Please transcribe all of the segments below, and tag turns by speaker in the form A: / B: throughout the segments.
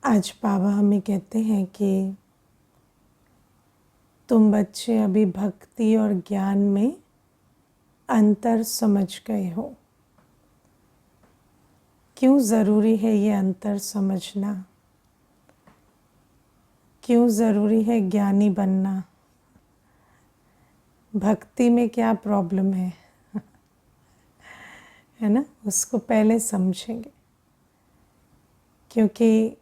A: आज बाबा हमें कहते हैं कि तुम बच्चे अभी भक्ति और ज्ञान में अंतर समझ गए हो। क्यों ज़रूरी है ये अंतर समझना? क्यों ज़रूरी है ज्ञानी बनना? भक्ति में क्या प्रॉब्लम है ना? उसको पहले समझेंगे। क्योंकि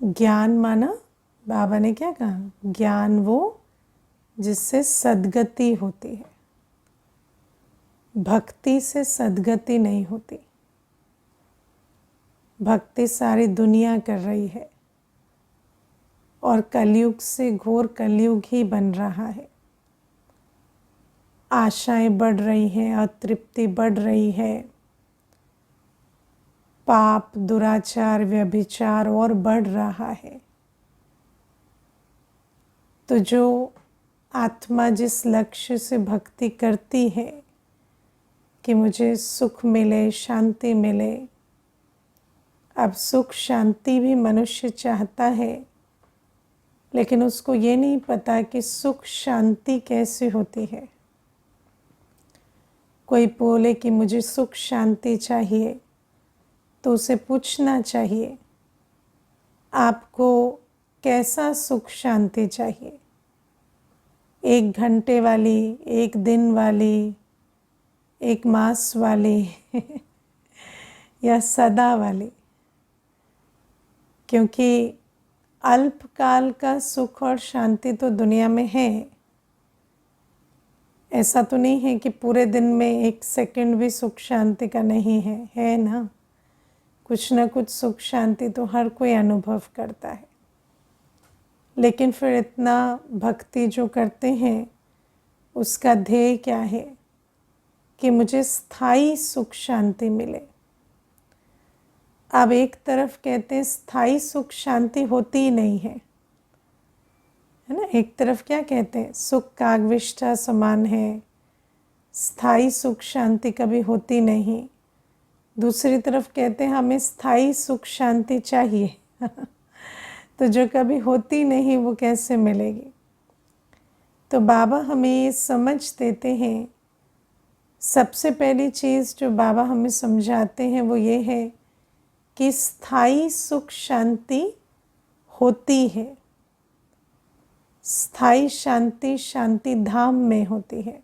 A: ज्ञान माना, बाबा ने क्या कहा? ज्ञान वो जिससे सद्गति होती है। भक्ति से सद्गति नहीं होती। भक्ति सारी दुनिया कर रही है और कलयुग से घोर कलयुग ही बन रहा है। आशाएं बढ़ रही हैं, अतृप्ति बढ़ रही है, पाप, दुराचार, व्यभिचार और बढ़ रहा है। तो जो आत्मा जिस लक्ष्य से भक्ति करती है कि मुझे सुख मिले, शांति मिले, अब सुख शांति भी मनुष्य चाहता है, लेकिन उसको ये नहीं पता कि सुख शांति कैसे होती है। कोई बोले कि मुझे सुख शांति चाहिए, तो उसे पूछना चाहिए आपको कैसा सुख शांति चाहिए? 1 घंटे वाली, 1 दिन वाली, 1 मास वाली या सदा वाली? क्योंकि अल्पकाल का सुख और शांति तो दुनिया में है। ऐसा तो नहीं है कि पूरे दिन में 1 सेकंड भी सुख शांति का नहीं है ना? कुछ ना कुछ सुख शांति तो हर कोई अनुभव करता है। लेकिन फिर इतना भक्ति जो करते हैं, उसका ध्येय क्या है? कि मुझे स्थायी सुख शांति मिले। अब एक तरफ कहते हैं स्थायी सुख शांति होती ही नहीं है ना? एक तरफ क्या कहते हैं? सुख कागविष्ठा समान है, स्थायी सुख शांति कभी होती नहीं। दूसरी तरफ कहते हैं हमें स्थायी सुख शांति चाहिए तो जो कभी होती नहीं वो कैसे मिलेगी? तो बाबा हमें ये समझ देते हैं। सबसे पहली चीज़ जो बाबा हमें समझाते हैं वो ये है कि स्थायी सुख शांति होती है। स्थायी शांति शांति धाम में होती है।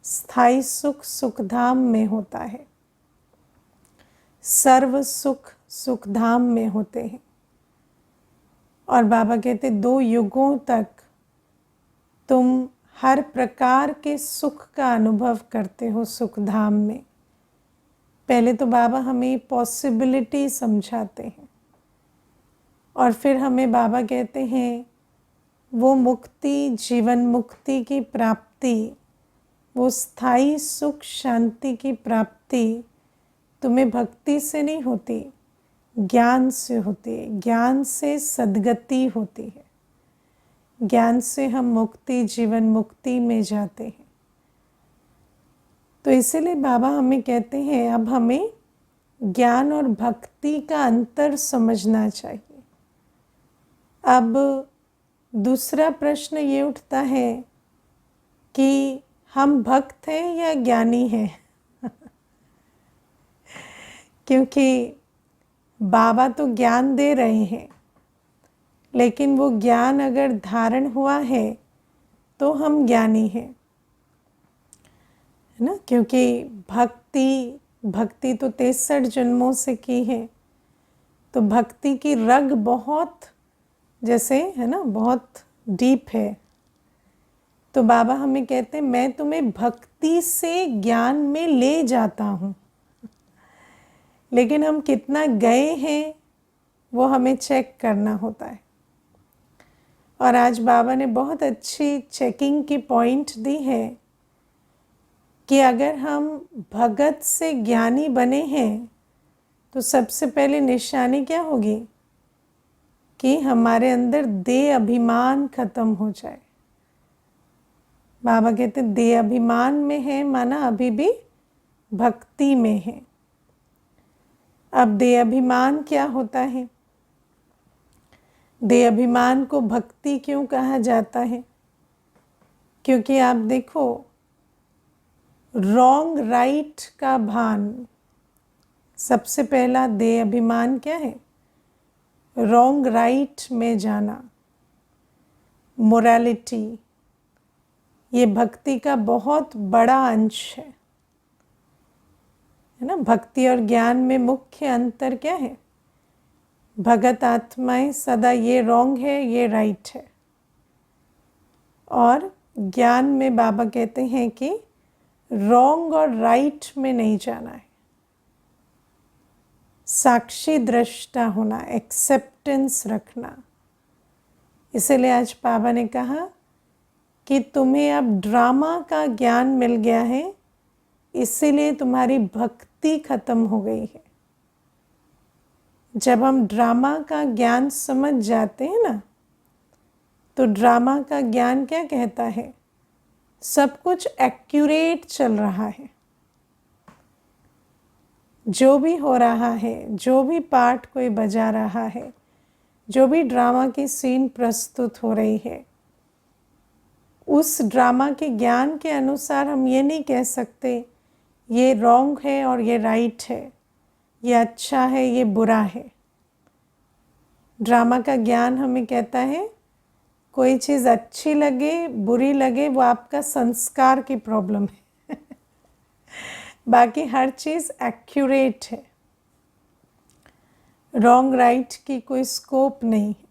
A: स्थायी सुख सुख धाम में होता है। सर्व सुख सुख धाम में होते हैं। और बाबा कहते 2 युगों तक तुम हर प्रकार के सुख का अनुभव करते हो सुख धाम में। पहले तो बाबा हमें पॉसिबिलिटी समझाते हैं और फिर हमें बाबा कहते हैं वो मुक्ति, जीवन मुक्ति की प्राप्ति, वो स्थायी सुख शांति की प्राप्ति तुम्हें भक्ति से नहीं होती, ज्ञान से होती है। ज्ञान से सद्गति होती है। ज्ञान से हम मुक्ति, जीवन मुक्ति में जाते हैं। तो इसीलिए बाबा हमें कहते हैं अब हमें ज्ञान और भक्ति का अंतर समझना चाहिए। अब दूसरा प्रश्न ये उठता है कि हम भक्त हैं या ज्ञानी हैं क्योंकि बाबा तो ज्ञान दे रहे हैं, लेकिन वो ज्ञान अगर धारण हुआ है तो हम ज्ञानी हैं, है ना? क्योंकि भक्ति तो 63 जन्मों से की है। तो भक्ति की रग बहुत, जैसे है ना, बहुत डीप है। तो बाबा हमें कहते हैं मैं तुम्हें भक्ति से ज्ञान में ले जाता हूँ, लेकिन हम कितना गए हैं वो हमें चेक करना होता है। और आज बाबा ने बहुत अच्छी चेकिंग की पॉइंट दी है कि अगर हम भगत से ज्ञानी बने हैं तो सबसे पहले निशानी क्या होगी? कि हमारे अंदर देह अभिमान खत्म हो जाए। बाबा कहते देह अभिमान में है माना अभी भी भक्ति में है। अब देह अभिमान क्या होता है? देह अभिमान को भक्ति क्यों कहा जाता है? क्योंकि आप देखो, रॉन्ग राइट का भान, सबसे पहला देह अभिमान क्या है? रॉन्ग राइट में जाना, मोरालिटी, ये भक्ति का बहुत बड़ा अंश है ना। भक्ति और ज्ञान में मुख्य अंतर क्या है? भगत आत्माएं सदा ये रॉन्ग है, ये राइट है, और ज्ञान में बाबा कहते हैं कि रॉन्ग और राइट में नहीं जाना है। साक्षी दृष्टा होना, एक्सेप्टेंस रखना। इसीलिए आज बाबा ने कहा कि तुम्हें अब ड्रामा का ज्ञान मिल गया है, इसीलिए तुम्हारी भक्ति खत्म हो गई है। जब हम ड्रामा का ज्ञान समझ जाते हैं ना, तो ड्रामा का ज्ञान क्या कहता है? सब कुछ एक्यूरेट चल रहा है, जो भी हो रहा है, जो भी पार्ट कोई बजा रहा है, जो भी ड्रामा की सीन प्रस्तुत हो रही है, उस ड्रामा के ज्ञान के अनुसार हम ये नहीं कह सकते ये रॉन्ग है और ये राइट है, ये अच्छा है, ये बुरा है। ड्रामा का ज्ञान हमें कहता है कोई चीज़ अच्छी लगे, बुरी लगे, वो आपका संस्कार की प्रॉब्लम है बाकी हर चीज़ एक्यूरेट है, रॉन्ग राइट की कोई स्कोप नहीं है।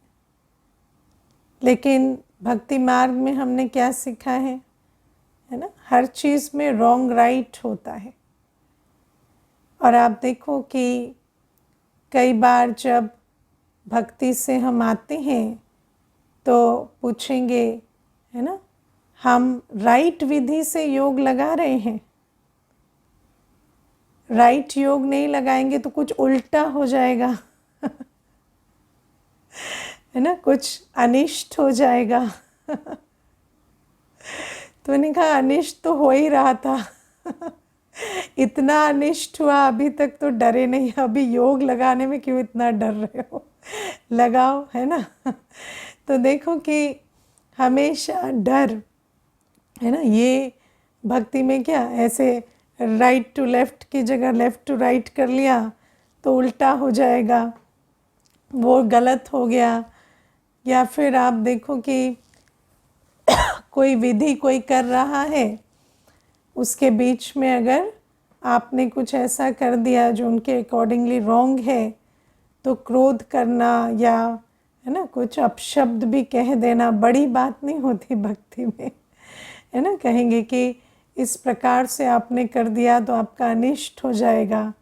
A: लेकिन भक्ति मार्ग में हमने क्या सीखा है ना, हर चीज़ में रॉन्ग राइट होता है। और आप देखो कि कई बार जब भक्ति से हम आते हैं तो पूछेंगे, है ना, हम राइट विधि से योग लगा रहे हैं, राइट योग नहीं लगाएंगे तो कुछ उल्टा हो जाएगा है ना, कुछ अनिष्ट हो जाएगा तो मैंने कहा अनिष्ट तो हो ही रहा था इतना अनिष्ट हुआ, अभी तक तो डरे नहीं, अभी योग लगाने में क्यों इतना डर रहे हो लगाओ, है ना तो देखो कि हमेशा डर, है ना, ये भक्ति में क्या ऐसे राइट टू लेफ़्ट की जगह लेफ़्ट टू राइट कर लिया तो उल्टा हो जाएगा, वो गलत हो गया। या फिर आप देखो कि कोई विधि कोई कर रहा है, उसके बीच में अगर आपने कुछ ऐसा कर दिया जो उनके अकॉर्डिंगली रॉन्ग है, तो क्रोध करना या, है ना, कुछ अपशब्द भी कह देना बड़ी बात नहीं होती भक्ति में, है ना। कहेंगे कि इस प्रकार से आपने कर दिया तो आपका अनिष्ट हो जाएगा।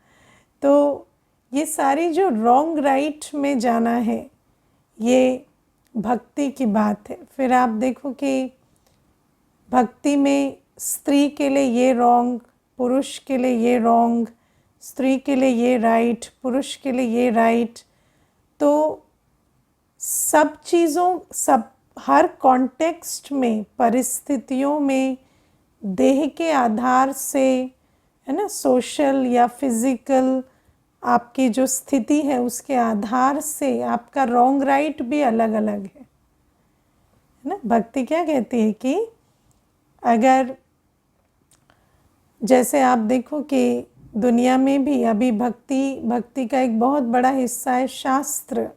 A: तो ये सारी जो रॉन्ग राइट में जाना है, ये भक्ति की बात है। फिर आप देखो कि भक्ति में स्त्री के लिए ये रॉन्ग, पुरुष के लिए ये रॉन्ग, स्त्री के लिए ये राइट, पुरुष के लिए ये राइट। तो सब चीज़ों, सब हर कॉन्टेक्स्ट में, परिस्थितियों में, देह के आधार से, है ना, सोशल या फिज़िकल आपकी जो स्थिति है उसके आधार से आपका रॉन्ग राइट भी अलग अलग है ना। भक्ति क्या कहती है कि अगर जैसे आप देखो कि दुनिया में भी अभी भक्ति का एक बहुत बड़ा हिस्सा है शास्त्र,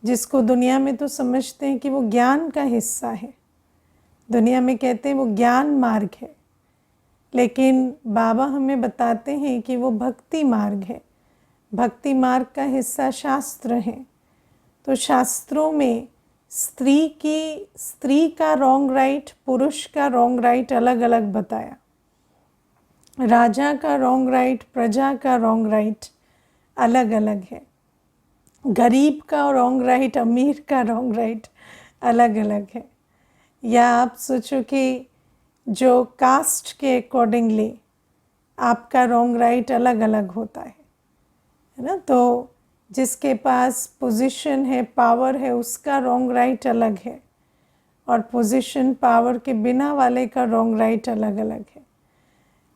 A: जिसको दुनिया में तो समझते हैं कि वो ज्ञान का हिस्सा है, दुनिया में कहते हैं वो ज्ञान मार्ग है, लेकिन बाबा हमें बताते हैं कि वो भक्ति मार्ग है। भक्ति मार्ग का हिस्सा शास्त्र है। तो शास्त्रों में स्त्री का रॉन्ग राइट, पुरुष का रॉन्ग राइट अलग अलग बताया, राजा का रॉन्ग राइट, प्रजा का रॉन्ग राइट अलग अलग है, गरीब का रॉन्ग राइट, अमीर का रॉन्ग राइट अलग अलग है। या आप सोचो कि जो कास्ट के अकॉर्डिंगली आपका रॉन्ग राइट अलग अलग होता है ना। तो जिसके पास पोजीशन है, पावर है, उसका रॉन्ग राइट अलग है, और पोजीशन पावर के बिना वाले का रॉन्ग राइट अलग अलग है।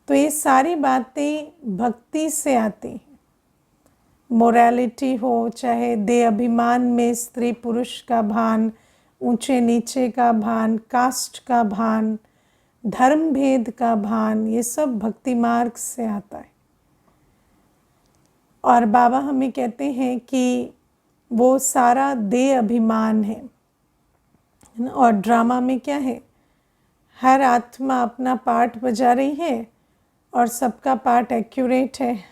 A: तो ये सारी बातें भक्ति से आती हैं। मोरालिटी हो, चाहे देह अभिमान में स्त्री पुरुष का भान, ऊंचे नीचे का भान, कास्ट का भान, धर्म भेद का भान, ये सब भक्ति मार्ग से आता है। और बाबा हमें कहते हैं कि वो सारा देह अभिमान है ना। और ड्रामा में क्या है, हर आत्मा अपना पार्ट बजा रही है और सबका पार्ट एक्यूरेट है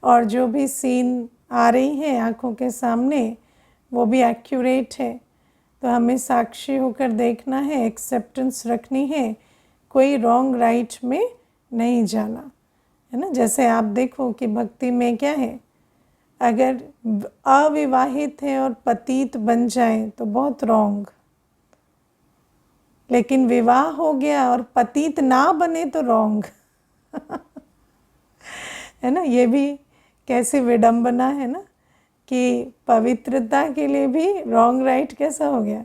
A: और जो भी सीन आ रही है आँखों के सामने वो भी एक्यूरेट है। तो हमें साक्षी होकर देखना है, एक्सेप्टेंस रखनी है, कोई रॉन्ग राइट में नहीं जाना, है ना। जैसे आप देखो कि भक्ति में क्या है, अगर अविवाहित है और पतित बन जाए तो बहुत रॉन्ग, लेकिन विवाह हो गया और पतित ना बने तो रॉन्ग है ना। ये भी कैसी विडंबना है ना, कि पवित्रता के लिए भी रॉन्ग राइट कैसा हो गया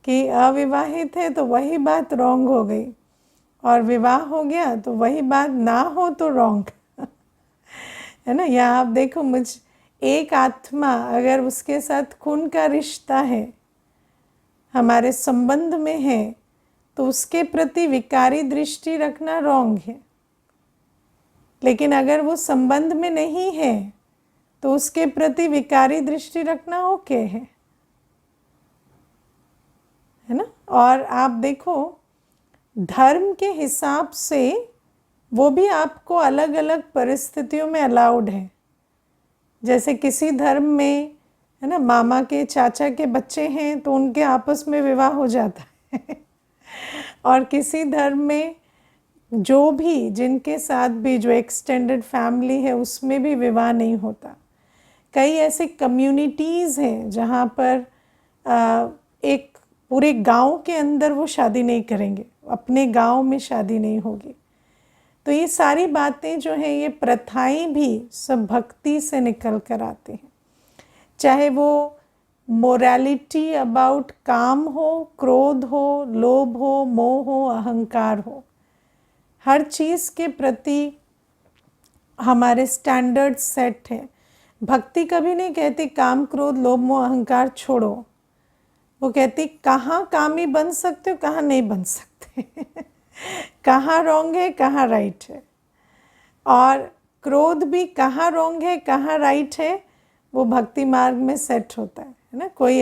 A: कि अविवाहित है तो वही बात रॉन्ग हो गई, और विवाह हो गया तो वही बात ना हो तो रॉन्ग है ना। यहाँ आप देखो, एक आत्मा अगर उसके साथ खून का रिश्ता है, हमारे संबंध में है, तो उसके प्रति विकारी दृष्टि रखना रॉन्ग है। लेकिन अगर वो संबंध में नहीं है तो उसके प्रति विकारी दृष्टि रखना ओके है ना। और आप देखो, धर्म के हिसाब से वो भी आपको अलग अलग परिस्थितियों में अलाउड है। जैसे किसी धर्म में, है ना, मामा के चाचा के बच्चे हैं तो उनके आपस में विवाह हो जाता है और किसी धर्म में जो भी, जिनके साथ भी जो एक्सटेंडेड फैमिली है उसमें भी विवाह नहीं होता। कई ऐसे कम्युनिटीज़ हैं जहाँ पर एक पूरे गांव के अंदर वो शादी नहीं करेंगे, अपने गांव में शादी नहीं होगी। तो ये सारी बातें जो हैं, ये प्रथाएं भी सब भक्ति से निकल कर आती हैं। चाहे वो मोरालिटी अबाउट काम हो, क्रोध हो, लोभ हो, मोह हो, अहंकार हो, हर चीज़ के प्रति हमारे स्टैंडर्ड सेट हैं। भक्ति कभी नहीं कहती काम क्रोध लोभ मोह अहंकार छोड़ो, वो कहती कहाँ कामी बन सकते हो, कहाँ नहीं बन सकते कहाँ रॉन्ग है, कहाँ राइट है। और क्रोध भी कहाँ रॉन्ग है, कहाँ राइट है, वो भक्ति मार्ग में सेट होता है ना। कोई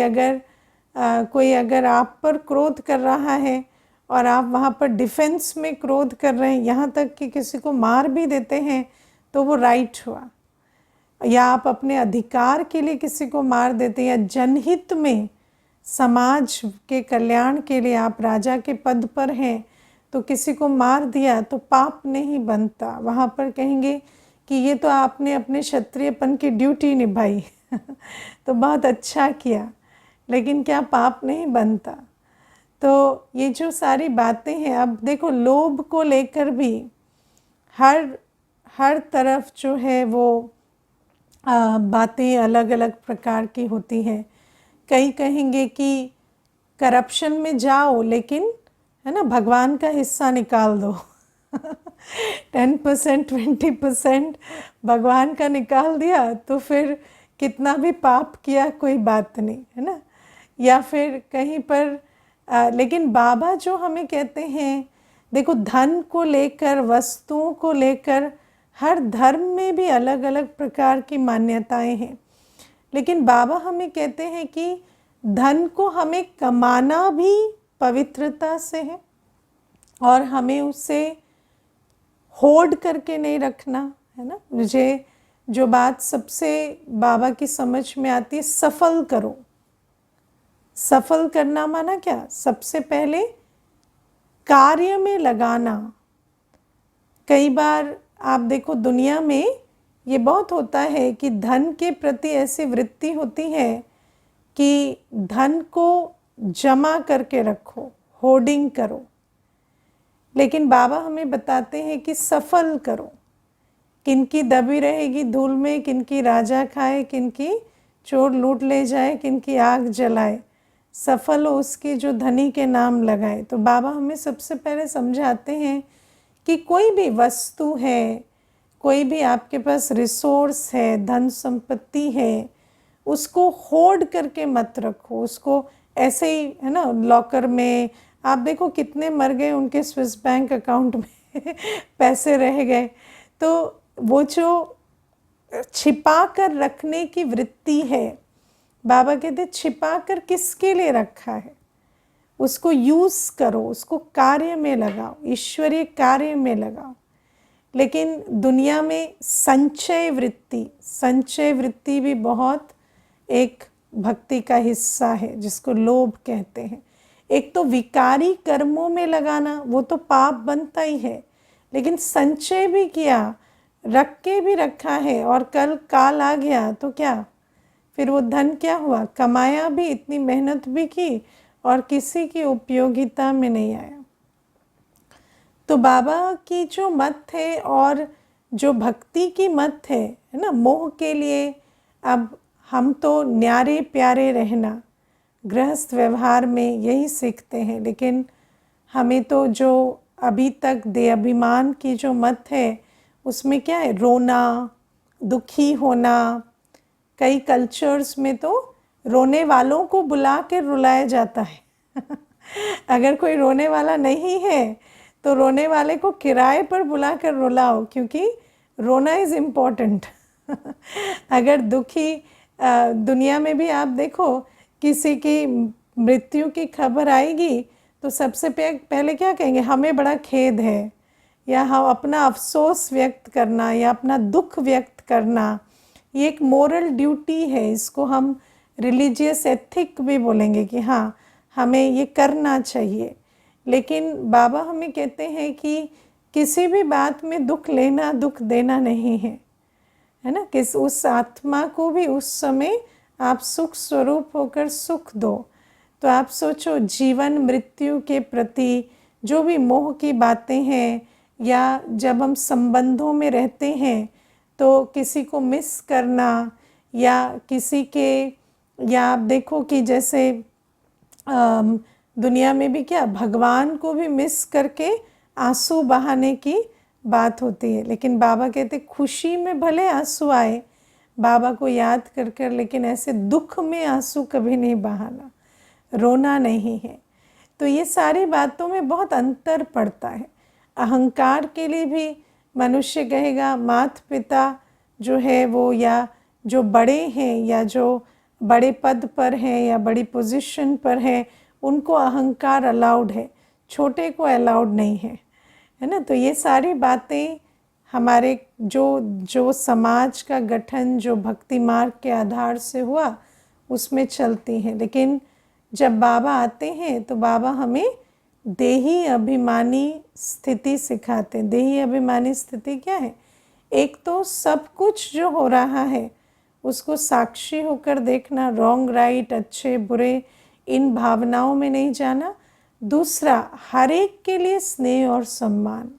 A: अगर आप पर क्रोध कर रहा है और आप वहाँ पर डिफेंस में क्रोध कर रहे हैं, यहाँ तक कि किसी को मार भी देते हैं, तो वो राइट हुआ। या आप अपने अधिकार के लिए किसी को मार देते हैं, या जनहित में समाज के कल्याण के लिए आप राजा के पद पर हैं तो किसी को मार दिया, तो पाप नहीं बनता। वहाँ पर कहेंगे कि ये तो आपने अपने क्षत्रियपन की ड्यूटी निभाई तो बहुत अच्छा किया, लेकिन क्या पाप नहीं बनता। तो ये जो सारी बातें हैं, अब देखो लोभ को लेकर भी हर तरफ जो है वो बातें अलग अलग प्रकार की होती हैं। कई कहेंगे कि करप्शन में जाओ, लेकिन है ना भगवान का हिस्सा निकाल दो 10% 20% भगवान का निकाल दिया तो फिर कितना भी पाप किया कोई बात नहीं, है ना। या फिर कहीं पर लेकिन बाबा जो हमें कहते हैं, देखो धन को लेकर, वस्तुओं को लेकर हर धर्म में भी अलग अलग प्रकार की मान्यताएं हैं, लेकिन बाबा हमें कहते हैं कि धन को हमें कमाना भी पवित्रता से है और हमें उसे होर्ड करके नहीं रखना, है ना। मुझे जो बात सबसे बाबा की समझ में आती है, सफल करो। सफल करना माना क्या, सबसे पहले कार्य में लगाना। कई बार आप देखो दुनिया में ये बहुत होता है कि धन के प्रति ऐसी वृत्ति होती है कि धन को जमा करके रखो, होर्डिंग करो। लेकिन बाबा हमें बताते हैं कि सफल करो। किनकी दबी रहेगी धूल में, किनकी राजा खाए, किनकी चोर लूट ले जाए, किनकी आग जलाए, सफल हो उसकी जो धनी के नाम लगाए। तो बाबा हमें सबसे पहले समझाते हैं कि कोई भी वस्तु है, कोई भी आपके पास रिसोर्स है, धन संपत्ति है, उसको होर्ड करके मत रखो, उसको ऐसे ही है ना लॉकर में। आप देखो कितने मर गए, उनके स्विस बैंक अकाउंट में पैसे रह गए। तो वो जो छिपा कर रखने की वृत्ति है, बाबा कहते छिपा कर किसके लिए रखा है, उसको यूज़ करो, उसको कार्य में लगाओ, ईश्वरीय कार्य में लगाओ। लेकिन दुनिया में संचय वृत्ति भी बहुत एक भक्ति का हिस्सा है, जिसको लोभ कहते हैं। एक तो विकारी कर्मों में लगाना, वो तो पाप बनता ही है, लेकिन संचय भी किया, रख के भी रखा है, और कल काल आ गया तो क्या, फिर वो धन क्या हुआ, कमाया भी, इतनी मेहनत भी की और किसी की उपयोगिता में नहीं आया। तो बाबा की जो मत है और जो भक्ति की मत है ना, मोह के लिए अब हम तो न्यारे प्यारे रहना गृहस्थ व्यवहार में यही सीखते हैं, लेकिन हमें तो जो अभी तक दे अभिमान की जो मत है, उसमें क्या है, रोना, दुखी होना। कई कल्चर्स में तो रोने वालों को बुला के रुलाया जाता है अगर कोई रोने वाला नहीं है तो रोने वाले को किराए पर बुला कर रुलाओ, क्योंकि रोना इज़ इम्पॉर्टेंट अगर दुखी दुनिया में भी आप देखो, किसी की मृत्यु की खबर आएगी तो सबसे पहले क्या कहेंगे, हमें बड़ा खेद है, या हम अपना अफसोस व्यक्त करना या अपना दुख व्यक्त करना, ये एक मोरल ड्यूटी है। इसको हम रिलीजियस एथिक भी बोलेंगे कि हाँ, हमें ये करना चाहिए। लेकिन बाबा हमें कहते हैं कि किसी भी बात में दुख लेना, दुख देना नहीं है, है ना। किस उस आत्मा को भी उस समय आप सुख स्वरूप होकर सुख दो। तो आप सोचो, जीवन मृत्यु के प्रति जो भी मोह की बातें हैं, या जब हम संबंधों में रहते हैं तो किसी को मिस करना, या किसी के, या आप देखो कि जैसे दुनिया में भी क्या, भगवान को भी मिस करके आंसू बहाने की बात होती है। लेकिन बाबा कहते खुशी में भले आंसू आए बाबा को याद कर कर, लेकिन ऐसे दुख में आंसू कभी नहीं बहाना, रोना नहीं है। तो ये सारी बातों में बहुत अंतर पड़ता है। अहंकार के लिए भी मनुष्य कहेगा, माता पिता जो है वो, या जो बड़े हैं या जो बड़े पद पर हैं या बड़ी पोजीशन पर हैं, उनको अहंकार अलाउड है, छोटे को अलाउड नहीं है, है ना। तो ये सारी बातें हमारे जो समाज का गठन जो भक्ति मार्ग के आधार से हुआ उसमें चलती हैं। लेकिन जब बाबा आते हैं तो बाबा हमें देही अभिमानी स्थिति सिखाते हैं। देही अभिमानी स्थिति क्या है? एक तो सब कुछ जो हो रहा है उसको साक्षी होकर देखना, रॉन्ग राइट, अच्छे बुरे, इन भावनाओं में नहीं जाना। दूसरा, हर एक के लिए स्नेह और सम्मान,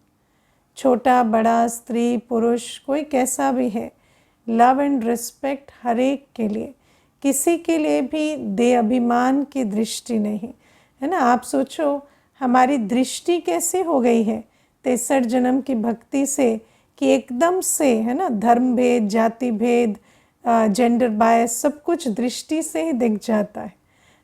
A: छोटा बड़ा, स्त्री पुरुष, कोई कैसा भी है, लव एंड रिस्पेक्ट हर एक के लिए, किसी के लिए भी दे अभिमान की दृष्टि नहीं, है ना। आप सोचो हमारी दृष्टि कैसे हो गई है 63 जन्म की भक्ति से, कि एकदम से, है ना, धर्म भेद, जाति भेद, जेंडर बायस, सब कुछ दृष्टि से ही दिख जाता है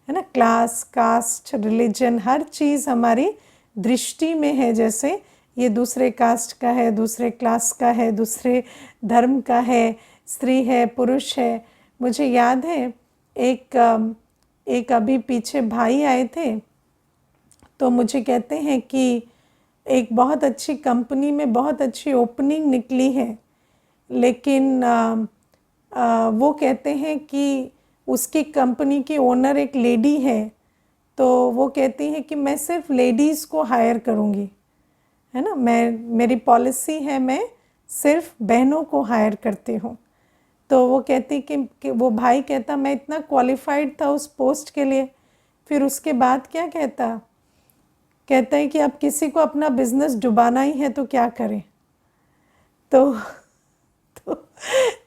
A: ना। क्लास, कास्ट, रिलीजन, हर चीज़ हमारी दृष्टि में है। जैसे ये दूसरे कास्ट का है, दूसरे क्लास का है, दूसरे धर्म का है, स्त्री है, पुरुष है। मुझे याद है एक अभी पीछे भाई आए थे, तो मुझे कहते हैं कि एक बहुत अच्छी कंपनी में बहुत अच्छी ओपनिंग निकली है, लेकिन वो कहते हैं कि उसकी कंपनी की ओनर एक लेडी है, तो वो कहती है कि मैं सिर्फ लेडीज़ को हायर करूँगी, है ना, मेरी पॉलिसी है, मैं सिर्फ बहनों को हायर करती हूँ। तो वो कहती कि वो भाई कहता मैं इतना क्वालिफाइड था उस पोस्ट के लिए, फिर उसके बाद क्या कहता है कि अब किसी को अपना बिजनेस डुबाना ही है तो क्या करें।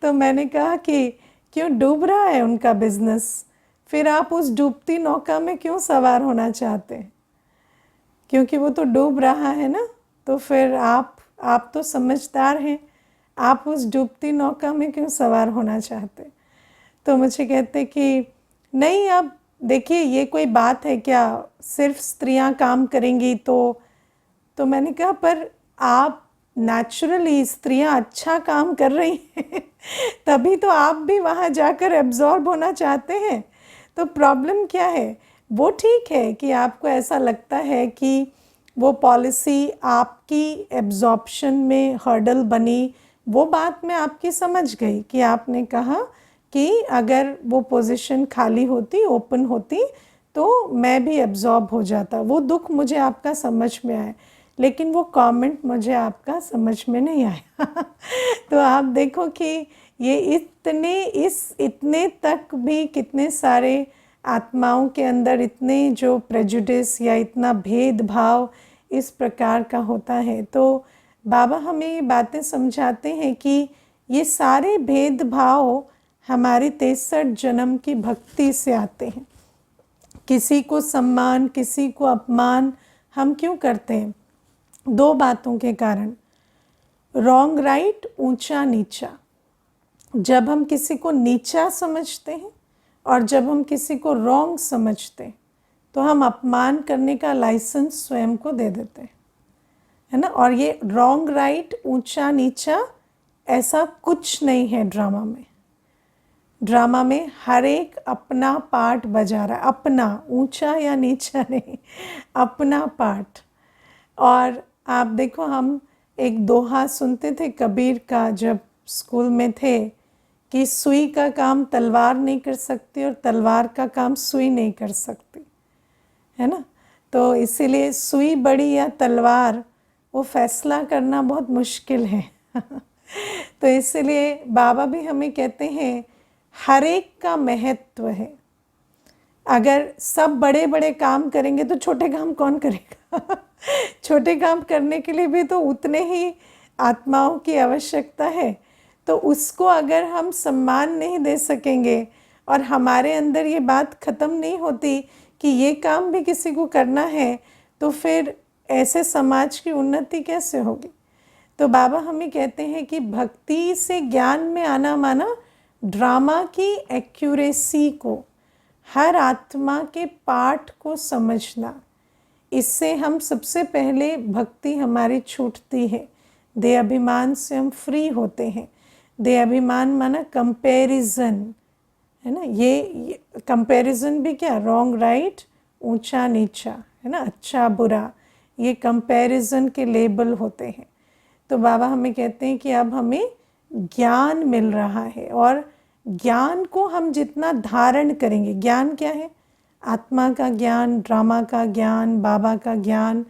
A: तो मैंने कहा कि क्यों डूब रहा है उनका बिजनेस, फिर आप उस डूबती नौका में क्यों सवार होना चाहते हैं? क्योंकि वो तो डूब रहा है ना। तो फिर आप तो समझदार हैं, आप उस डूबती नौका में क्यों सवार होना चाहते? तो मुझे कहते कि नहीं, अब देखिए ये कोई बात है क्या, सिर्फ स्त्रियां काम करेंगी तो मैंने कहा पर आप नेचुरली स्त्रियां अच्छा काम कर रही हैं तभी तो आप भी वहाँ जाकर एब्जॉर्ब होना चाहते हैं। तो प्रॉब्लम क्या है? वो ठीक है कि आपको ऐसा लगता है कि वो पॉलिसी आपकी एब्जॉर्प्शन में हर्डल बनी, वो बात मैं आपकी समझ गई कि आपने कहा कि अगर वो पोजीशन खाली होती, ओपन होती, तो मैं भी एब्जॉर्ब हो जाता। वो दुख मुझे आपका समझ में आया, लेकिन वो कमेंट मुझे आपका समझ में नहीं आया तो आप देखो कि ये इतने तक भी कितने सारे आत्माओं के अंदर इतने जो प्रेजुडिस या इतना भेदभाव इस प्रकार का होता है। तो बाबा हमें ये बातें समझाते हैं कि ये सारे भेदभाव हमारी 63 जन्म की भक्ति से आते हैं। किसी को सम्मान, किसी को अपमान हम क्यों करते हैं? दो बातों के कारण, रॉन्ग राइट, ऊंचा नीचा। जब हम किसी को नीचा समझते हैं और जब हम किसी को रॉन्ग समझते हैं तो हम अपमान करने का लाइसेंस स्वयं को दे देते हैं, है ना। और ये रॉन्ग राइट, ऊंचा नीचा, ऐसा कुछ नहीं है ड्रामा में। ड्रामा में हर एक अपना पार्ट बजा रहा है, अपना, ऊंचा या नीचा नहीं, अपना पार्ट। और आप देखो, हम एक दोहा सुनते थे कबीर का जब स्कूल में थे कि सुई का काम तलवार नहीं कर सकती और तलवार का काम सुई नहीं कर सकती, है ना। तो इसीलिए सुई बड़ी या तलवार, वो फैसला करना बहुत मुश्किल है तो इसलिए बाबा भी हमें कहते हैं हर एक का महत्व है। अगर सब बड़े बड़े काम करेंगे तो छोटे काम कौन करेगा छोटे काम करने के लिए भी तो उतने ही आत्माओं की आवश्यकता है। तो उसको अगर हम सम्मान नहीं दे सकेंगे और हमारे अंदर ये बात ख़त्म नहीं होती कि ये काम भी किसी को करना है, तो फिर ऐसे समाज की उन्नति कैसे होगी? तो बाबा हमें कहते हैं कि भक्ति से ज्ञान में आना माना ड्रामा की एक्यूरेसी को, हर आत्मा के पाठ को समझना। इससे हम सबसे पहले भक्ति हमारी छूटती है, देह अभिमान से हम फ्री होते हैं। देह अभिमान माना कंपैरिजन, है ना। ये कंपैरिजन भी क्या, रॉन्ग राइट, ऊंचा नीचा, है ना, अच्छा बुरा, ये कंपैरिजन के लेबल होते हैं। तो बाबा हमें कहते हैं कि अब हमें ज्ञान मिल रहा है और ज्ञान को हम जितना धारण करेंगे, ज्ञान क्या है? आत्मा का ज्ञान, ड्रामा का ज्ञान, बाबा का ज्ञान,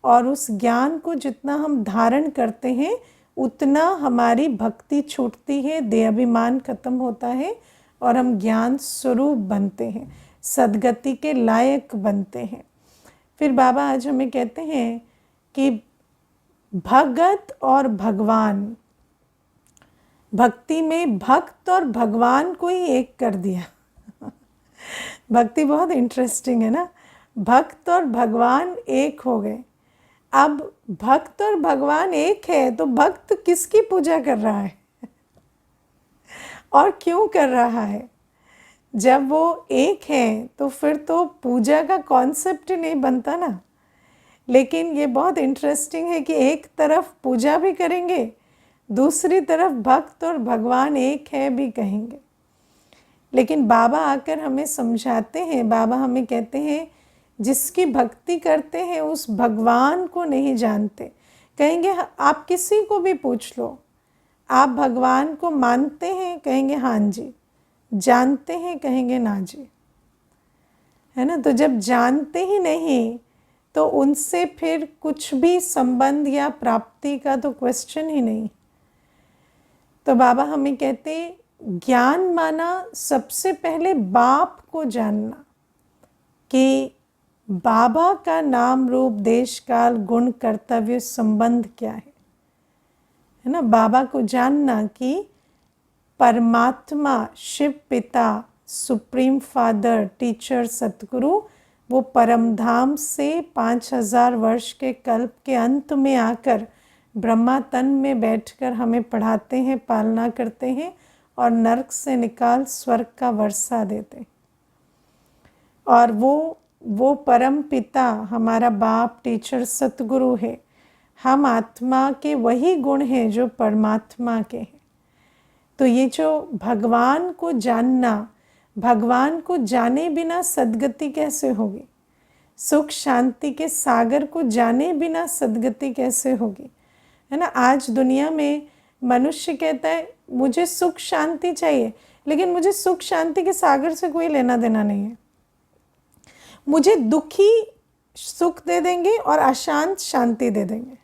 A: और उस ज्ञान को जितना हम धारण करते हैं उतना हमारी भक्ति छूटती है, देह अभिमान खत्म होता है और हम ज्ञान स्वरूप बनते हैं, सद्गति के लायक बनते हैं। फिर बाबा आज हमें कहते हैं कि भगत और भगवान, भक्ति में भक्त और भगवान को ही एक कर दिया भक्ति बहुत इंटरेस्टिंग है ना। भक्त और भगवान एक हो गए। अब भक्त और भगवान एक है तो भक्त किसकी पूजा कर रहा है और क्यों कर रहा है? जब वो एक है तो फिर तो पूजा का कॉन्सेप्ट ही नहीं बनता ना। लेकिन ये बहुत इंटरेस्टिंग है कि एक तरफ पूजा भी करेंगे, दूसरी तरफ भक्त और भगवान एक है भी कहेंगे। लेकिन बाबा आकर हमें समझाते हैं, बाबा हमें कहते हैं जिसकी भक्ति करते हैं उस भगवान को नहीं जानते। कहेंगे आप किसी को भी पूछ लो, आप भगवान को मानते हैं? कहेंगे हाँ जी। जानते हैं? कहेंगे ना जी, है ना। तो जब जानते ही नहीं तो उनसे फिर कुछ भी संबंध या प्राप्ति का तो क्वेश्चन ही नहीं। तो बाबा हमें कहते ज्ञान माना सबसे पहले बाप को जानना कि बाबा का नाम रूप देश काल गुण कर्तव्य संबंध क्या है ना। बाबा को जानना कि परमात्मा, शिव पिता, सुप्रीम फादर, टीचर, सतगुरु, वो परमधाम से 5000 वर्ष के कल्प के अंत में आकर ब्रह्मा तन में बैठकर हमें पढ़ाते हैं, पालना करते हैं और नरक से निकाल स्वर्ग का वर्षा देते हैं। और वो परम पिता हमारा बाप, टीचर, सतगुरु है। हम आत्मा के वही गुण हैं जो परमात्मा के हैं। तो ये जो भगवान को जानना, भगवान को जाने बिना सद्गति कैसे होगी? सुख शांति के सागर को जाने बिना सद्गति कैसे होगी? है ना। आज दुनिया में मनुष्य कहता है मुझे सुख शांति चाहिए, लेकिन मुझे सुख शांति के सागर से कोई लेना देना नहीं है। मुझे दुखी सुख दे देंगे और अशांत शांति दे देंगे।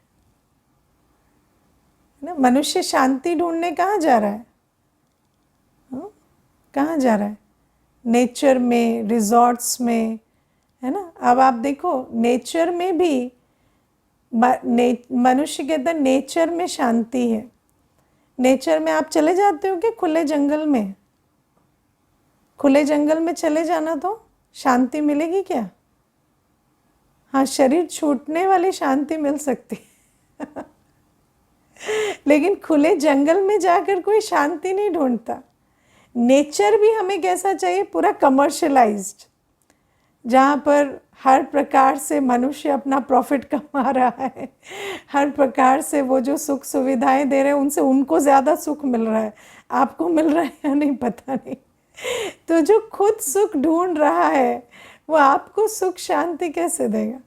A: ना, मनुष्य शांति ढूंढने कहाँ जा रहा है? कहाँ जा रहा है? नेचर में, रिजॉर्ट्स में, है ना। अब आप देखो नेचर में भी मनुष्य कहता है नेचर में शांति है। नेचर में आप चले जाते हो कि खुले जंगल में? खुले जंगल में चले जाना तो शांति मिलेगी क्या? हाँ, शरीर छूटने वाली शांति मिल सकती है लेकिन खुले जंगल में जाकर कोई शांति नहीं ढूंढता। नेचर भी हमें कैसा चाहिए? पूरा कमर्शलाइज्ड, जहाँ पर हर प्रकार से मनुष्य अपना प्रॉफिट कमा रहा है, हर प्रकार से वो जो सुख सुविधाएं दे रहे हैं उनसे उनको ज़्यादा सुख मिल रहा है। आपको मिल रहा है या नहीं पता नहीं। तो जो खुद सुख ढूंढ रहा है वो आपको सुख शांति कैसे देगा?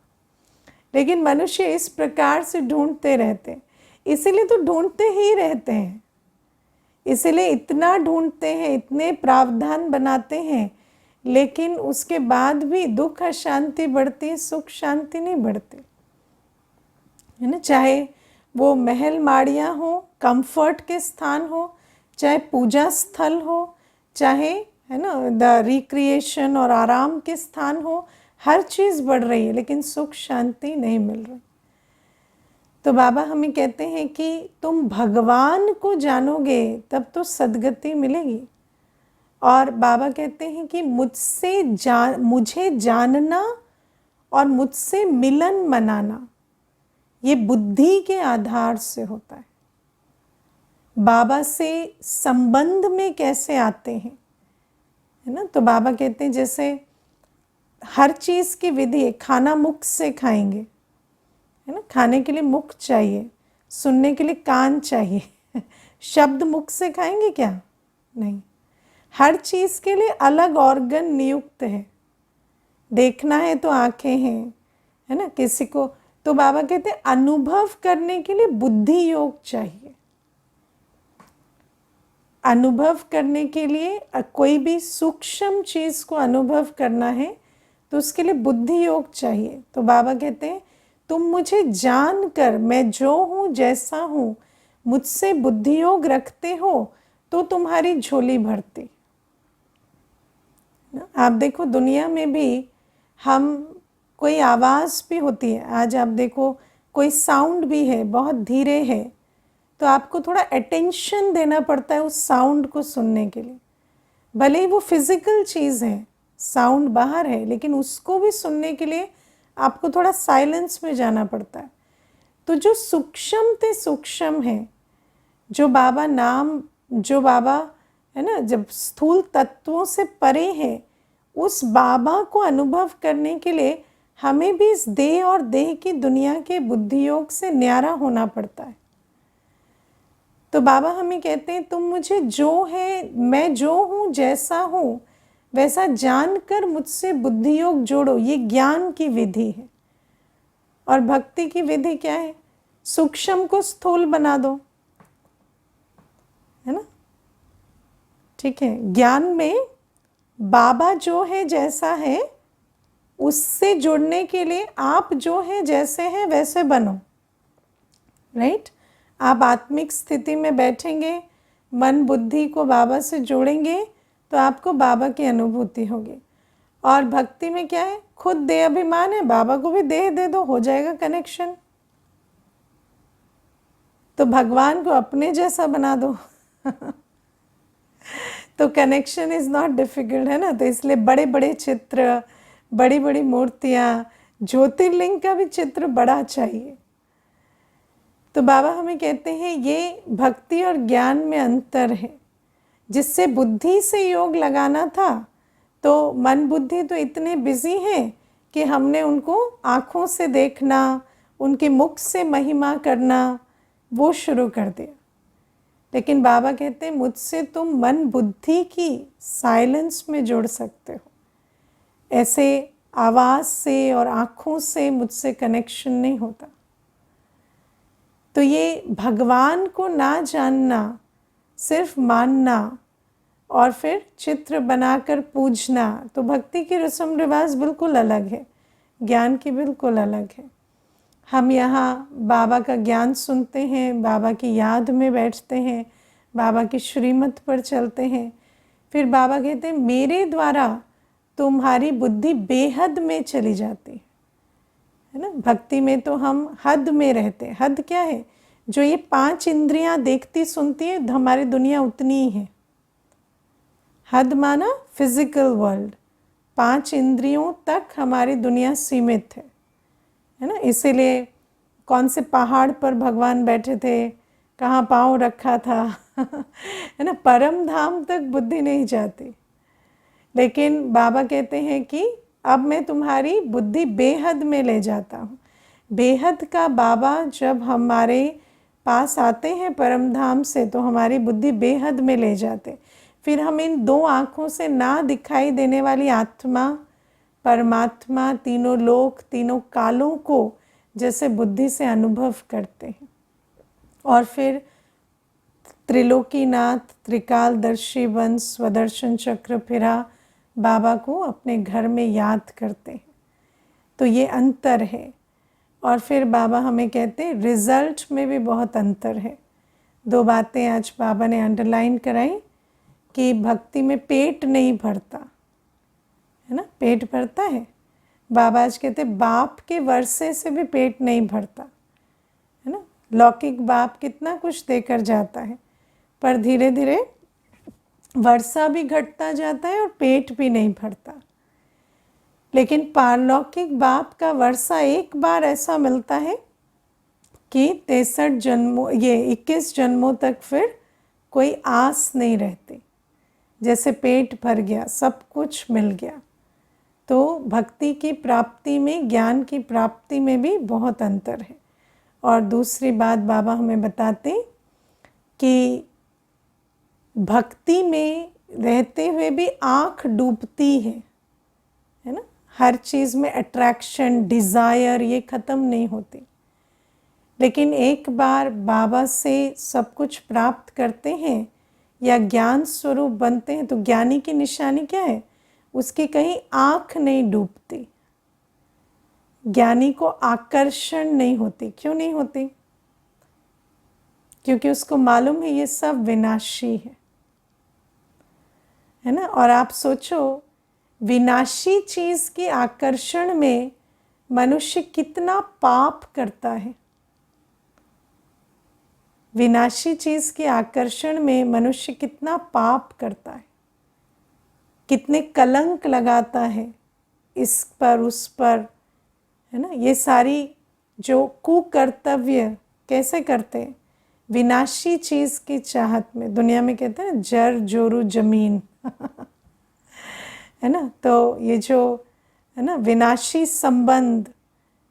A: लेकिन मनुष्य इस प्रकार से ढूंढते रहते हैं, इसीलिए तो ढूंढते ही रहते हैं, इसीलिए इतना ढूंढते हैं, इतने प्रावधान बनाते हैं, लेकिन उसके बाद भी दुख अशांति बढ़ती, सुख शांति नहीं बढ़ती, है ना। चाहे वो महल माड़ियाँ हो, कंफर्ट के स्थान हो, चाहे पूजा स्थल हो, चाहे, है ना, द रिक्रिएशन और आराम के स्थान हो, हर चीज़ बढ़ रही है लेकिन सुख शांति नहीं मिल रही। तो बाबा हमें कहते हैं कि तुम भगवान को जानोगे तब तो सद्गति मिलेगी। और बाबा कहते हैं कि मुझे जानना और मुझसे मिलन मनाना ये बुद्धि के आधार से होता है। बाबा से संबंध में कैसे आते हैं, है ना। तो बाबा कहते हैं जैसे हर चीज़ की विधि है। खाना मुख से खाएंगे, है ना, खाने के लिए मुख चाहिए, सुनने के लिए कान चाहिए शब्द मुख से खाएंगे क्या? नहीं। हर चीज़ के लिए अलग ऑर्गन नियुक्त है। देखना है तो आँखें हैं, है ना, किसी को। तो बाबा कहते हैं अनुभव करने के लिए बुद्धि योग चाहिए। अनुभव करने के लिए कोई भी सूक्ष्म चीज़ को अनुभव करना है तो उसके लिए बुद्धि योग चाहिए। तो बाबा कहते हैं तुम मुझे जानकर, मैं जो हूँ जैसा हूँ, मुझसे बुद्धि योग रखते हो तो तुम्हारी झोली भरती। आप देखो दुनिया में भी हम, कोई आवाज़ भी होती है, आज आप देखो कोई साउंड भी है, बहुत धीरे है, तो आपको थोड़ा अटेंशन देना पड़ता है उस साउंड को सुनने के लिए। भले ही वो फिज़िकल चीज़ है, साउंड बाहर है, लेकिन उसको भी सुनने के लिए आपको थोड़ा साइलेंस में जाना पड़ता है। तो जो सूक्ष्म ते सूक्ष्म है, जो बाबा नाम, जो बाबा, है ना, जब स्थूल तत्वों से परे है, उस बाबा को अनुभव करने के लिए हमें भी इस देह और देह की दुनिया के बुद्धि योग से न्यारा होना पड़ता है। तो बाबा हमें कहते हैं तुम मुझे जो है, मैं जो हूँ जैसा हूँ वैसा जानकर मुझसे बुद्धि योग जोड़ो। ये ज्ञान की विधि है। और भक्ति की विधि क्या है? सूक्ष्म को स्थूल बना दो, है ना। ठीक है। ज्ञान में बाबा जो है जैसा है उससे जुड़ने के लिए आप जो है जैसे हैं वैसे बनो। राइट। आप आत्मिक स्थिति में बैठेंगे, मन बुद्धि को बाबा से जोड़ेंगे तो आपको बाबा की अनुभूति होगी। और भक्ति में क्या है? खुद देह अभिमान है, बाबा को भी देह दे दो, हो जाएगा कनेक्शन। तो भगवान को अपने जैसा बना दो तो कनेक्शन इज़ नॉट डिफिकल्ट, है ना। तो इसलिए बड़े बड़े चित्र, बड़ी बड़ी मूर्तियाँ, ज्योतिर्लिंग का भी चित्र बड़ा चाहिए। तो बाबा हमें कहते हैं ये भक्ति और ज्ञान में अंतर है। जिससे बुद्धि से योग लगाना था, तो मन बुद्धि तो इतने बिजी हैं कि हमने उनको आँखों से देखना, उनके मुख से महिमा करना वो शुरू कर दिया। लेकिन बाबा कहते हैं मुझसे तुम मन बुद्धि की साइलेंस में जोड़ सकते हो। ऐसे आवाज़ से और आँखों से मुझसे कनेक्शन नहीं होता। तो ये भगवान को ना जानना, सिर्फ मानना और फिर चित्र बनाकर पूजना, तो भक्ति की रस्म रिवाज बिल्कुल अलग है, ज्ञान की बिल्कुल अलग है। हम यहाँ बाबा का ज्ञान सुनते हैं, बाबा की याद में बैठते हैं, बाबा की श्रीमत पर चलते हैं। फिर बाबा कहते हैं मेरे द्वारा तुम्हारी बुद्धि बेहद में चली जाती है ना। भक्ति में तो हम हद में रहते हैं। हद क्या है? जो ये 5 इंद्रियां देखती सुनती है, हमारी दुनिया उतनी ही है। हद माना फिजिकल वर्ल्ड, 5 इंद्रियों तक हमारी दुनिया सीमित है ना। इसीलिए कौन से पहाड़ पर भगवान बैठे थे, कहाँ पाँव रखा था है ना। परम धाम तक बुद्धि नहीं जाती। लेकिन बाबा कहते हैं कि अब मैं तुम्हारी बुद्धि बेहद में ले जाता हूँ। बेहद का बाबा जब हमारे पास आते हैं परम धाम से, तो हमारी बुद्धि बेहद में ले जाते। फिर हम इन 2 आँखों से ना दिखाई देने वाली आत्मा, परमात्मा, तीनों लोक, तीनों कालों को जैसे बुद्धि से अनुभव करते हैं। और फिर त्रिलोकीनाथ, त्रिकालदर्शी वंश, स्वदर्शन चक्र फिरा बाबा को अपने घर में याद करते हैं। तो ये अंतर है। और फिर बाबा हमें कहते हैं रिजल्ट में भी बहुत अंतर है। 2 बातें आज बाबा ने अंडरलाइन कराई कि भक्ति में पेट नहीं भरता है ना। पेट भरता है, बाबा आज कहते बाप के वर्षे से भी पेट नहीं भरता है ना। लौकिक बाप कितना कुछ देकर जाता है, पर धीरे धीरे वर्षा भी घटता जाता है और पेट भी नहीं भरता। लेकिन पारलौकिक बाप का वर्षा एक बार ऐसा मिलता है कि 63 जन्मों, ये 21 जन्मों तक फिर कोई आस नहीं रहती। जैसे पेट भर गया, सब कुछ मिल गया। तो भक्ति की प्राप्ति में, ज्ञान की प्राप्ति में भी बहुत अंतर है। और दूसरी बात बाबा हमें बताते कि भक्ति में रहते हुए भी आँख डूबती है ना। हर चीज़ में अट्रैक्शन, डिज़ायर ये ख़त्म नहीं होती। लेकिन एक बार बाबा से सब कुछ प्राप्त करते हैं या ज्ञान स्वरूप बनते हैं, तो ज्ञानी की निशानी क्या है? उसकी कहीं आँख नहीं डूबती। ज्ञानी को आकर्षण नहीं होती। क्यों नहीं होती? क्योंकि उसको मालूम है ये सब विनाशी है ना। और आप सोचो, विनाशी चीज़ के आकर्षण में मनुष्य कितना पाप करता है। विनाशी चीज़ के आकर्षण में मनुष्य कितना पाप करता है, कितने कलंक लगाता है इस पर उस पर है ना। ये सारी जो कुकर्तव्य कैसे करते हैं? विनाशी चीज़ की चाहत में। दुनिया में कहते हैं जर जोरू जमीन है ना। तो ये जो है ना विनाशी संबंध,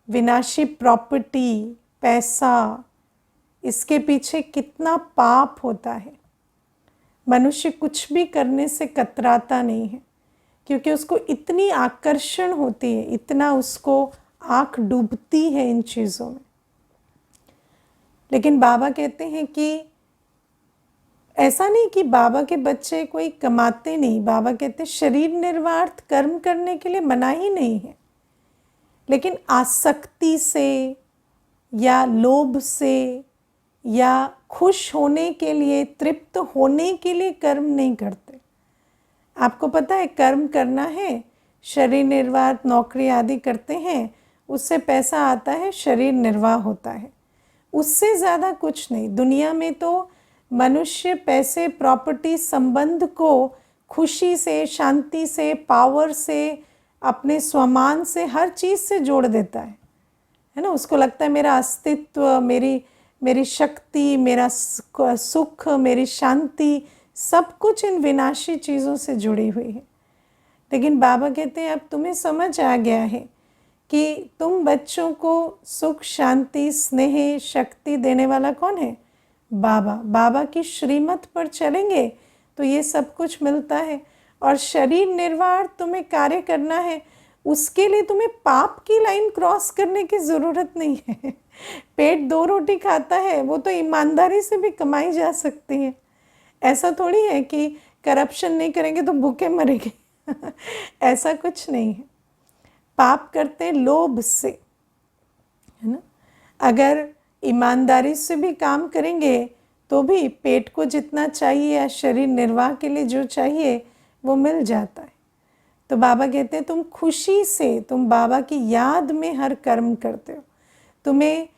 A: विनाशी प्रॉपर्टी, पैसा, इसके पीछे कितना पाप होता है। मनुष्य कुछ भी करने से कतराता नहीं है, क्योंकि उसको इतनी आकर्षण होती है, इतना उसको आँख डूबती है इन चीज़ों में। लेकिन बाबा कहते हैं कि ऐसा नहीं कि बाबा के बच्चे कोई कमाते नहीं। बाबा कहते हैं शरीर निर्वार्थ कर्म करने के लिए मना ही नहीं है, लेकिन आसक्ति से या लोभ से या खुश होने के लिए, तृप्त होने के लिए कर्म नहीं करते। आपको पता है कर्म करना है, शरीर निर्वाह, नौकरी आदि करते हैं, उससे पैसा आता है, शरीर निर्वाह होता है, उससे ज़्यादा कुछ नहीं। दुनिया में तो मनुष्य पैसे, प्रॉपर्टी, संबंध को खुशी से, शांति से, पावर से, अपने स्वमान से, हर चीज़ से जोड़ देता है ना। उसको लगता है मेरा अस्तित्व, मेरी मेरी शक्ति, मेरा सुख, मेरी शांति, सब कुछ इन विनाशी चीज़ों से जुड़ी हुई है। लेकिन बाबा कहते हैं अब तुम्हें समझ आ गया है कि तुम बच्चों को सुख, शांति, स्नेह, शक्ति देने वाला कौन है? बाबा। बाबा की श्रीमत पर चलेंगे तो ये सब कुछ मिलता है। और शरीर निर्वाह तुम्हें कार्य करना है, उसके लिए तुम्हें पाप की लाइन क्रॉस करने की ज़रूरत नहीं है। पेट 2 रोटी खाता है वो तो ईमानदारी से भी कमाई जा सकती है। ऐसा थोड़ी है कि करप्शन नहीं करेंगे तो भूखे मरेंगे। ऐसा कुछ नहीं है। पाप करते लोभ से, है ना। अगर ईमानदारी से भी काम करेंगे तो भी पेट को जितना चाहिए या शरीर निर्वाह के लिए जो चाहिए वो मिल जाता है। तो बाबा कहते हैं तुम खुशी से, तुम बाबा की याद में हर कर्म करते हो। तुम्हें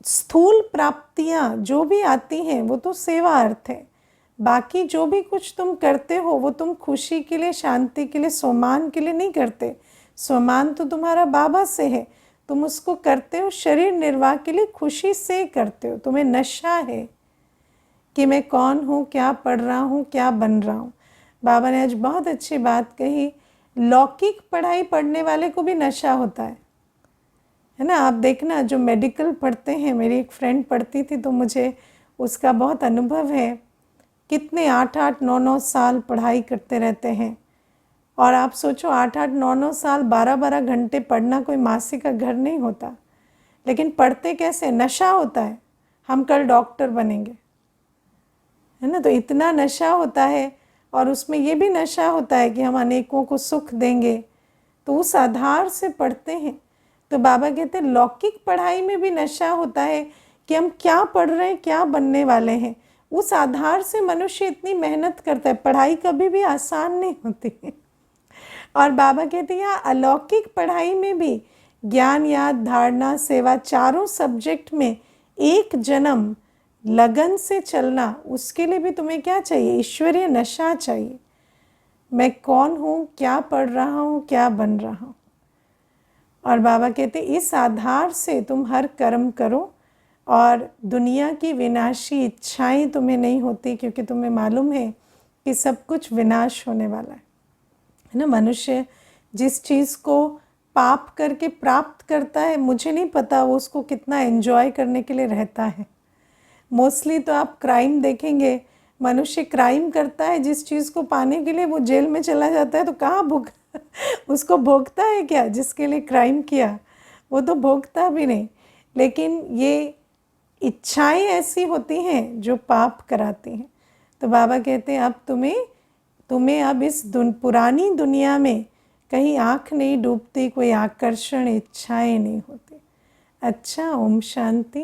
A: स्थूल प्राप्तियां जो भी आती हैं वो तो सेवा अर्थ है। बाकी जो भी कुछ तुम करते हो वो तुम खुशी के लिए, शांति के लिए, स्वमान के लिए नहीं करते। स्वमान तो तुम्हारा बाबा से है, तुम उसको करते हो शरीर निर्वाह के लिए, खुशी से करते हो। तुम्हें नशा है कि मैं कौन हूँ, क्या पढ़ रहा हूँ, क्या बन रहा हूँ। बाबा ने आज बहुत अच्छी बात कही, लौकिक पढ़ाई पढ़ने वाले को भी नशा होता है ना। आप देखना जो मेडिकल पढ़ते हैं, मेरी एक फ्रेंड पढ़ती थी तो मुझे उसका बहुत अनुभव है। कितने 8-8, 9-9 साल पढ़ाई करते रहते हैं। और आप सोचो 8-8, 9-9 साल 12-12 घंटे पढ़ना कोई मासी का घर नहीं होता। लेकिन पढ़ते कैसे? नशा होता है, हम कल डॉक्टर बनेंगे, है ना। तो इतना नशा होता है और उसमें ये भी नशा होता है कि हम अनेकों को सुख देंगे, तो उस आधार से पढ़ते हैं। तो बाबा कहते हैं लौकिक पढ़ाई में भी नशा होता है कि हम क्या पढ़ रहे हैं, क्या बनने वाले हैं। उस आधार से मनुष्य इतनी मेहनत करता है। पढ़ाई कभी भी आसान नहीं होती। और बाबा कहते हैं यहाँ अलौकिक पढ़ाई में भी ज्ञान, याद, धारणा, सेवा, चारों सब्जेक्ट में एक जन्म लगन से चलना, उसके लिए भी तुम्हें क्या चाहिए? ईश्वरीय नशा चाहिए। मैं कौन हूँ, क्या पढ़ रहा हूँ, क्या बन रहा हूँ। और बाबा कहते इस आधार से तुम हर कर्म करो और दुनिया की विनाशी इच्छाएं तुम्हें नहीं होती, क्योंकि तुम्हें मालूम है कि सब कुछ विनाश होने वाला है ना। मनुष्य जिस चीज़ को पाप करके प्राप्त करता है, मुझे नहीं पता वो उसको कितना एंजॉय करने के लिए रहता है। मोस्टली तो आप क्राइम देखेंगे, मनुष्य क्राइम करता है जिस चीज़ को पाने के लिए वो जेल में चला जाता है, तो कहाँ उसको भोगता है क्या? जिसके लिए क्राइम किया वो तो भोगता भी नहीं। लेकिन ये इच्छाएं ऐसी होती हैं जो पाप कराती हैं। तो बाबा कहते हैं अब तुम्हें अब इस पुरानी दुनिया में कहीं आँख नहीं डूबती, कोई आकर्षण, इच्छाएं नहीं होती। अच्छा, ओम शांति।